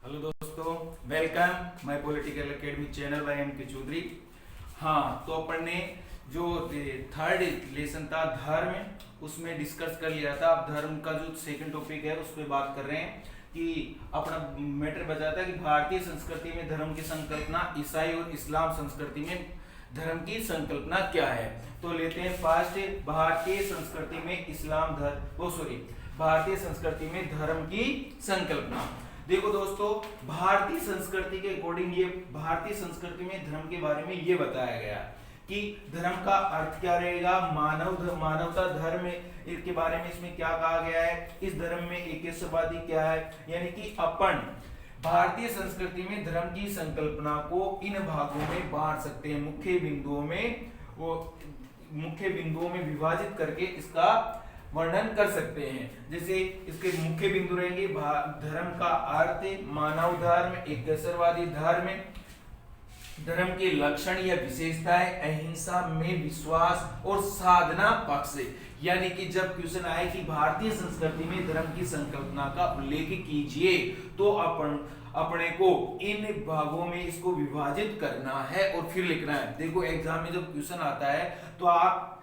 Hello दोस्तों, welcome my political academy channel by M K Chaudhary. हाँ, तो अपन ने जो थर्ड लेसन था धर्म, उसमें डिस्कस कर लिया था। अब धर्म का जो सेकंड टॉपिक है उस पर बात कर रहे हैं कि अपना मैटर बताता है कि भारतीय संस्कृति में धर्म की संकल्पना, ईसाई और इस्लाम संस्कृति में धर्म की संकल्पना क्या है। तो लेते हैं फर्स्ट, भारतीय संस्कृति में इस्लाम भारतीय संस्कृति में धर्म की संकल्पना। देखो दोस्तों, भारतीय संस्कृति के अकॉर्डिंग ये भारतीय संस्कृति में धर्म के बारे में ये बताया गया कि धर्म का अर्थ क्या रहेगा, मानवता धर्म के बारे में इसमें क्या कहा गया है। इस धर्म में एकस्ववादी क्या है, यानी कि अपन भारतीय संस्कृति में धर्म की संकल्पना को इन भागों में बांट सकते हैं, मुख्य बिंदुओं में विभाजित करके इसका वर्णन कर सकते हैं। जैसे इसके मुख्य बिंदु रहेंगे धर्म का अर्थ, मानव धर्म, एकस्ववादी धर्म, धर्म के लक्षण या विशेषताएं, अहिंसा में विश्वास और साधना पक्ष। यानी कि जब क्वेश्चन आए कि भारतीय संस्कृति में धर्म की संकल्पना का उल्लेख कीजिए, तो अपने को इन भागों में इसको विभाजित करना है और फिर लिखना है। देखो एग्जाम में जब क्वेश्चन आता है तो आप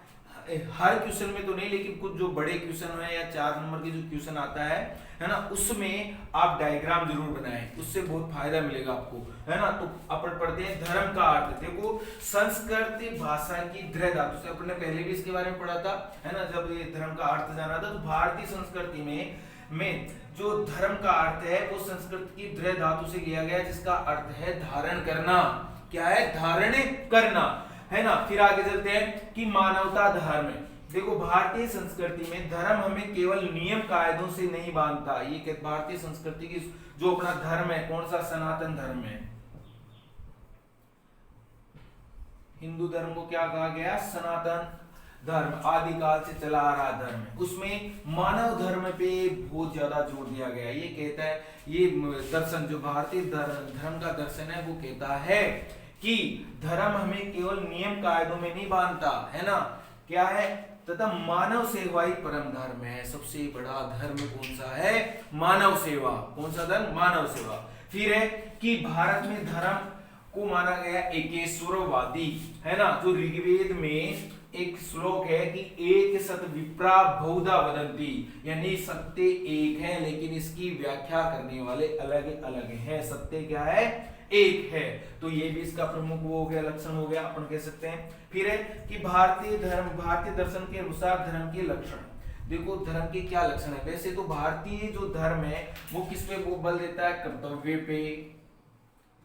हर क्वेश्चन में तो नहीं, लेकिन कुछ जो बड़े क्वेश्चन है या 4 नंबर के जो क्वेश्चन आता है ना, उसमें आप डायग्राम जरूर बनाएं, उससे बहुत फायदा मिलेगा आपको, है ना। तो अपन पढ़ते हैं धर्म का अर्थ। देखो, संस्कृत भाषा की दृढ़ धातु से, अपन ने पहले भी इसके बारे में पढ़ा था, है ना, जब ये धर्म का अर्थ जाना था। तो भारतीय संस्कृति में जो धर्म का अर्थ है वो संस्कृत की दृढ़ धातु से लिया गया, जिसका अर्थ है धारण करना। क्या है? धारण करना, है ना। फिर आगे चलते हैं कि मानवता धर्म। देखो, भारतीय संस्कृति में धर्म हमें केवल नियम कायदों से नहीं बांधता। ये भारतीय संस्कृति की जो अपना धर्म है, कौन सा? सनातन धर्म है। हिंदू धर्म को क्या कहा गया? सनातन धर्म, आदिकाल से चला आ रहा धर्म। उसमें मानव धर्म पे बहुत ज्यादा जोर दिया गया। ये कहता है, ये दर्शन जो भारतीय धर्म का दर्शन है वो कहता है कि धर्म हमें केवल नियम कायदों में नहीं बांधता, है ना। क्या है? तथा मानव सेवा ही परम धर्म है। सबसे बड़ा धर्म कौन सा है? मानव सेवा। कौन सा धर्म? मानव सेवा। फिर है कि भारत में धर्म को माना गया एकेश्वरवादी, है ना। जो ऋग्वेद में एक श्लोक है कि एक सत विप्रा बहुधा वदंती, यानी सत्य एक है लेकिन इसकी व्याख्या करने वाले अलग अलग हैं। सत्य क्या है? एक है। तो ये भी इसका प्रमुख वो हो गया, लक्षण हो गया, अपन कह सकते हैं। फिर है कि भारतीय दर्शन के अनुसार धर्म के लक्षण। देखो, धर्म के क्या लक्षण है? वैसे तो भारतीय जो धर्म है वो किस पे वो बल देता है?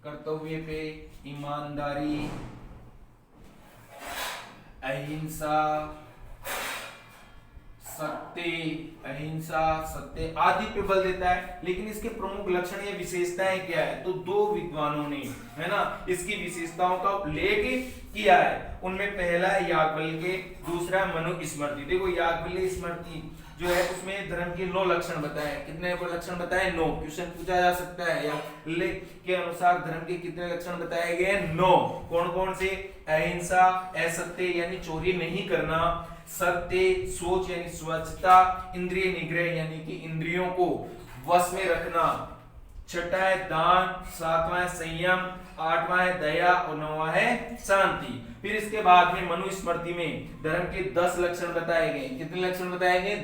कर्तव्य पे, ईमानदारी, अहिंसा, सत्य आदि पे बल देता है। लेकिन इसके प्रमुख लक्षण या विशेषताएं क्या है? तो 2 विद्वानों ने, है ना, इसकी विशेषताओं का उल्लेख किया है। उनमें पहला है याज्ञवल्क्य, दूसरा मनुस्मृति। देखो, याज्ञवल्क्य स्मृति जो है उसमें धर्म के 9 लक्षण बताए। कितने लक्षण बताए? 9। क्वेश्चन पूछा जा सकता है याज्ञवल्क्य के अनुसार धर्म के कितने लक्षण बताए गए? 9। कौन कौन से? अहिंसा, असत्य यानी चोरी नहीं करना, सत्य, सोच यानी स्वच्छता, इंद्रिय निग्रह यानी कि इंद्रियों को वश में रखना, 6वां है दान, 7वां है संयम, 8वां है दया और 9वां है शांति। फिर इसके बाद में मनुस्मृति में धर्म के 10 लक्षण बताए गए। कितने लक्षण बताए गए?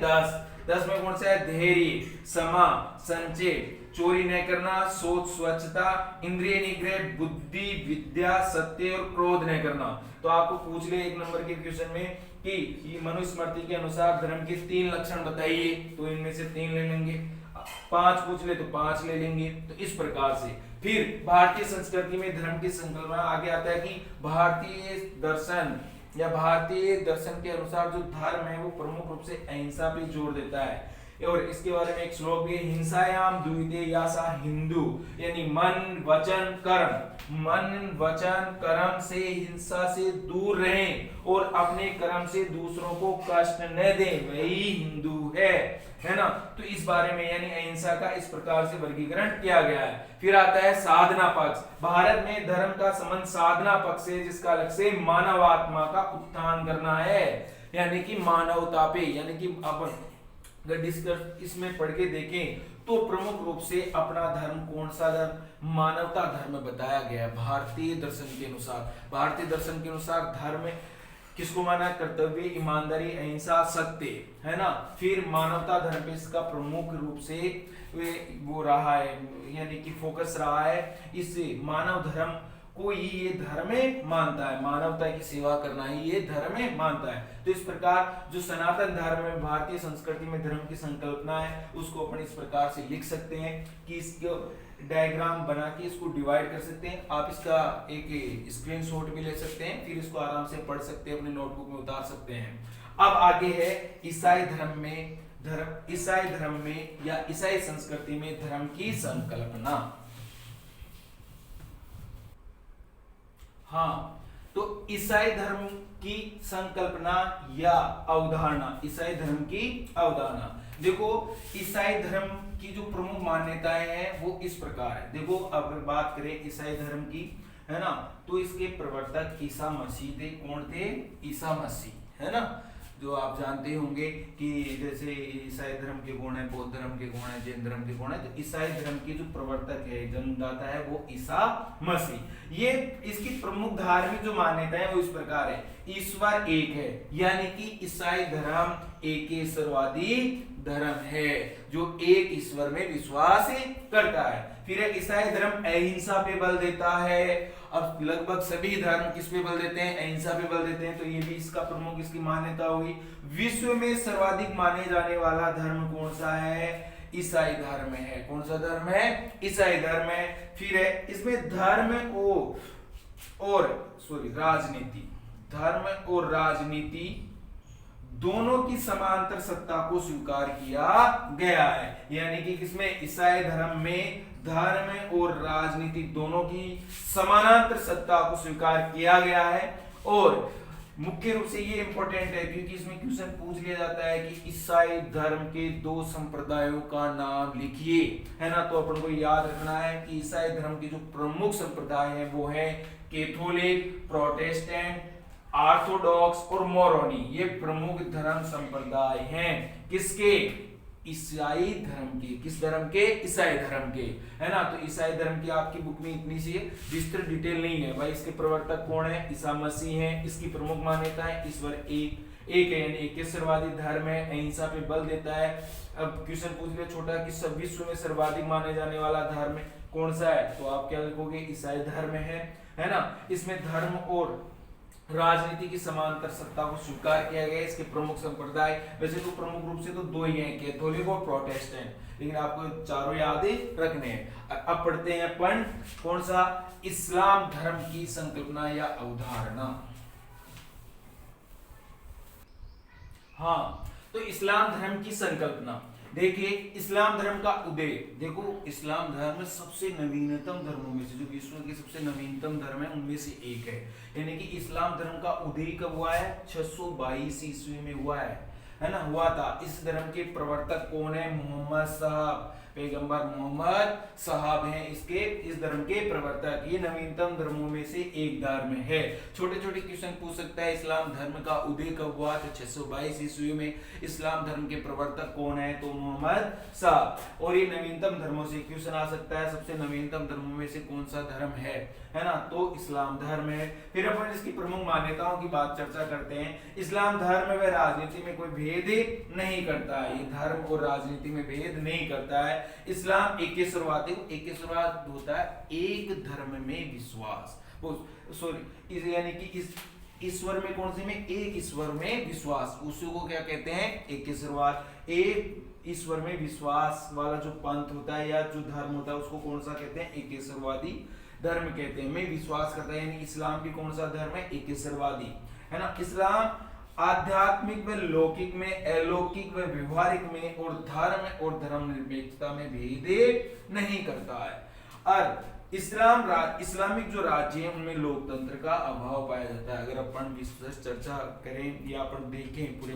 10 में कौन सा है? धैर्य, क्षमा, संचय, चोरी न करना, सोच, स्वच्छता, इंद्रिय निग्रह, बुद्धि, विद्या, सत्य और क्रोध न करना। तो आपको पूछ ले 1 नंबर के क्वेश्चन में कि मनुस्मृति के अनुसार धर्म के 3 लक्षण बताइए, तो इनमें से 3 ले लेंगे। 5 पूछ ले तो 5 ले लेंगे। तो इस प्रकार से फिर भारतीय संस्कृति में धर्म की संकल्पना आगे आता है कि भारतीय दर्शन के अनुसार जो धर्म है वो प्रमुख रूप से अहिंसा पे जोर देता है। और इसके बारे में एक श्लोक भी है, हिंसायाम द्वितीय यासा हिंदू, यानी मन वचन कर्म से हिंसा से दूर रहें और अपने कर्म से दूसरों को कष्ट न दें, वही हिंदू है ना। तो इस बारे में यानी अहिंसा का इस प्रकार से वर्गीकरण किया गया है। फिर आता है साधना पक्ष। भारत में धर्म का संबंध साधना पक्ष से, जिसका लक्ष्य मानव आत्मा का उत्थान करना है, यानी कि मानवता पे, यानी कि अपन अगर डिस्कस इसमें पढ़ के देखें तो प्रमुख रूप से अपना धर्म कौन सा धर्म, मानवता धर्म बताया गया है भारतीय दर्शन के अनुसार। भारतीय दर्शन के अनुसार धर्म किसको माना, कर्तव्य, ईमानदारी, अहिंसा, सत्य, है ना। फिर मानवता धर्म पे इसका प्रमुख रूप से वो रहा है, यानी कि फोकस रहा है। इस मानव धर्म को ये धर्म मानता है, मानवता की सेवा करना ही ये धर्म मानता है। तो इस प्रकार जो सनातन धर्म में, भारतीय संस्कृति में धर्म की संकल्पना है, उसको अपन इस प्रकार से लिख सकते हैं कि इसको डायग्राम बना के इसको डिवाइड कर सकते हैं। आप इसका एक स्क्रीनशॉट भी ले सकते हैं, फिर इसको आराम से पढ़ सकते हैं, अपने नोटबुक में उतार सकते हैं। अब आगे है ईसाई धर्म में ईसाई धर्म में या ईसाई संस्कृति में धर्म की संकल्पना। हाँ, तो ईसाई धर्म की संकल्पना या अवधारणा, ईसाई धर्म की अवधारणा। देखो, ईसाई धर्म की जो प्रमुख मान्यताएं हैं वो इस प्रकार है। देखो, अगर बात करें ईसाई धर्म की, है ना, तो इसके प्रवर्तक ईसा मसीह थे। कौन थे? ईसा मसीह, है ना, जो आप जानते होंगे कि जैसे ईसाई धर्म के गुण है, बौद्ध धर्म के गुण है, जैन धर्म के गुण है। तो ईसाई धर्म के जो प्रवर्तक है, जन्मदाता है, वो ईसा मसीह। ये इसकी प्रमुख धार्मिक जो मान्यता है वो इस प्रकार है, ईश्वर एक है, यानी कि ईसाई धर्म एकेश्वरवादी धर्म है जो एक ईश्वर में विश्वास करता है। फिर ईसाई धर्म अहिंसा पे बल देता है। अब लगभग सभी धर्म किस पे बल देते हैं? अहिंसा पे बल देते हैं। तो ये भी इसका प्रमुख इसकी मान्यता हुई। विश्व में सर्वाधिक माने जाने वाला धर्म कौन सा है? ईसाई धर्म है। कौन सा धर्म है? ईसाई धर्म है। फिर है इसमें धर्म और राजनीति, धर्म और राजनीति दोनों की समांतर सत्ता को स्वीकार किया गया है। यानी कि किसमें? ईसाई धर्म में धर्म और राजनीति दोनों की समानांतर सत्ता को स्वीकार किया गया है। और मुख्य रूप से ये इंपॉर्टेंट है क्योंकि इसमें क्वेश्चन पूछ लिया जाता है कि ईसाई धर्म के दो संप्रदायों का नाम लिखिए, है ना। तो अपन को याद रखना है कि ईसाई धर्म के जो प्रमुख संप्रदाय है वो है कैथोलिक, प्रोटेस्टेंट, ऑर्थोडॉक्स और मोरोनी। ये प्रमुख धर्म संप्रदाय हैं। किसके? ईसाई धर्म के। किस धर्म के? ईसाई धर्म के, है ना। तो ईसाई धर्म की आपकी बुक में इतनी सी विस्तृत डिटेल नहीं है भाई। इसके प्रवर्तक कौन है? ईसा मसीह है। इसकी प्रमुख मान्यता है ईश्वर एक है, यानी एकेश्वरवादी धर्म है, अहिंसा पे बल देता है। अब क्वेश्चन पूछ लिया छोटा कि सब विश्व में सर्वाधिक माने जाने वाला धर्म कौन सा है? तो आप क्या लिखोगे? ईसाई धर्म है ना। इसमें धर्म और राजनीति की समांतर सत्ता को स्वीकार किया गया। इसके प्रमुख संप्रदाय वैसे तो प्रमुख रूप से तो दो ही हैं, कैथोलिक और प्रोटेस्टेंट, लेकिन आपको चारों याद रखने हैं। अब पढ़ते हैं अपन कौन सा? इस्लाम धर्म की संकल्पना या अवधारणा। हाँ, तो इस्लाम धर्म की संकल्पना देखिए। इस्लाम धर्म का उदय, देखो इस्लाम धर्म सबसे नवीनतम धर्मों में से, जो विश्व के सबसे नवीनतम धर्म है उनमें से एक है। यानी कि इस्लाम धर्म का उदय कब हुआ है? 622 ईस्वी में हुआ है ना, हुआ था। इस धर्म के प्रवर्तक कौन है? मोहम्मद साहब, पैगंबर मोहम्मद साहब हैं इसके, इस धर्म के प्रवर्तक। ये नवीनतम धर्मों में से एक धर्म है। छोटे छोटे क्वेश्चन पूछ सकता है, इस्लाम धर्म का उदय कब हुआ? तो 622 ईस्वी में। इस्लाम धर्म के प्रवर्तक कौन है? तो मोहम्मद साहब। और ये नवीनतम धर्मों से क्वेश्चन आ सकता है, सबसे नवीनतम धर्मों में से कौन सा धर्म है ना। तो इस्लाम धर्म है। फिर अपन इसकी प्रमुख मान्यताओं की बात चर्चा करते हैं। इस्लाम धर्म व राजनीति में कोई भेद नहीं करता है। ये धर्म और राजनीति में भेद नहीं करता है। इस्लाम एकेश्वरवादी, एकेश्वरवाद होता है एक धर्म में विश्वास, सॉरी यानी कि इस ईश्वर में कौन से में? एक ईश्वर में विश्वास, उसी को क्या कहते हैं? एकेश्वरवाद। एक ईश्वर में विश्वास वाला जो पंथ होता है या जो धर्म होता है उसको कौन सा कहते हैं? एकेश्वरवादी धर्म कहते हैं। में विश्वास करता है, यानी इस्लाम भी कौन सा धर्म है? एकेश्वरवादी, है ना। इस्लाम आध्यात्मिक में, लौकिक में, अलौकिक में, व्यवहारिक में और धर्म और धर्मनिरपेक्षता में भेद नहीं करता है। और इस्लामिक जो राज्य है उनमें लोकतंत्र का अभाव पाया जाता है। अगर अपन विस्तृत चर्चा करें या अपन देखें पूरे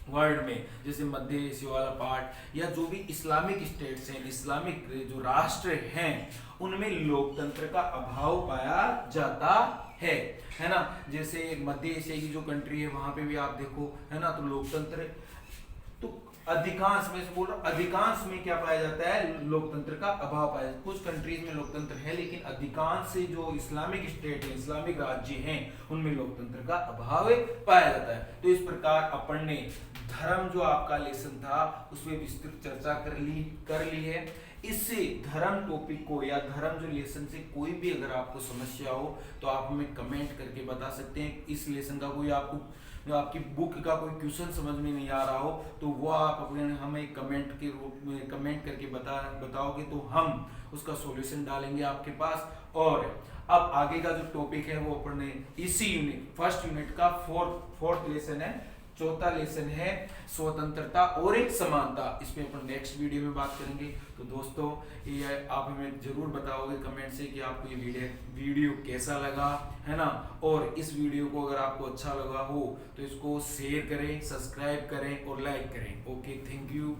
वर्ल्ड में, जैसे मध्य एशिया वाला पार्ट या जो भी इस्लामिक स्टेट्स हैं, इस्लामिक जो राष्ट्र हैं, उनमें लोकतंत्र का अभाव पाया जाता है ना। जैसे मध्य एशिया की जो कंट्री है वहां पे भी आप देखो, है ना, तो लोकतंत्र तो अधिकांश में से बोल रहा हूं, अधिकांश में क्या पाया जाता है, लोकतंत्र का अभाव पाया जाता है। कुछ कंट्रीज में लोकतंत्र है, लेकिन अधिकांश से जो इस्लामिक स्टेट है, इस्लामिक राज्य हैं, उनमें लोकतंत्र का अभाव पाया जाता है। तो इस प्रकार अपन ने धर्म जो आपका लेसन था उसमें विस्तृत चर्चा कर ली है। इससे धर्म टॉपिक को या धर्म जो लेसन से कोई भी अगर आपको समस्या हो तो आप हमें कमेंट करके बता सकते हैं। इस लेसन का कोई आपको जो आपकी बुक का कोई क्वेश्चन समझ में नहीं आ रहा हो तो वो आप अपने हमें कमेंट के रूप में कमेंट करके बताओगे तो हम उसका सॉल्यूशन डालेंगे आपके पास। और अब आगे का जो टॉपिक है वो अपने इसी यूनिट फर्स्ट यूनिट का फोर्थ लेसन है, चौथा लेसन है स्वतंत्रता और एक समानता। इस पे अपन नेक्स्ट वीडियो में बात करेंगे। तो दोस्तों ये आप हमें जरूर बताओगे कमेंट से कि आपको ये वीडियो कैसा लगा, है ना। और इस वीडियो को अगर आपको अच्छा लगा हो तो इसको शेयर करें, सब्सक्राइब करें और लाइक करें। Okay, thank you.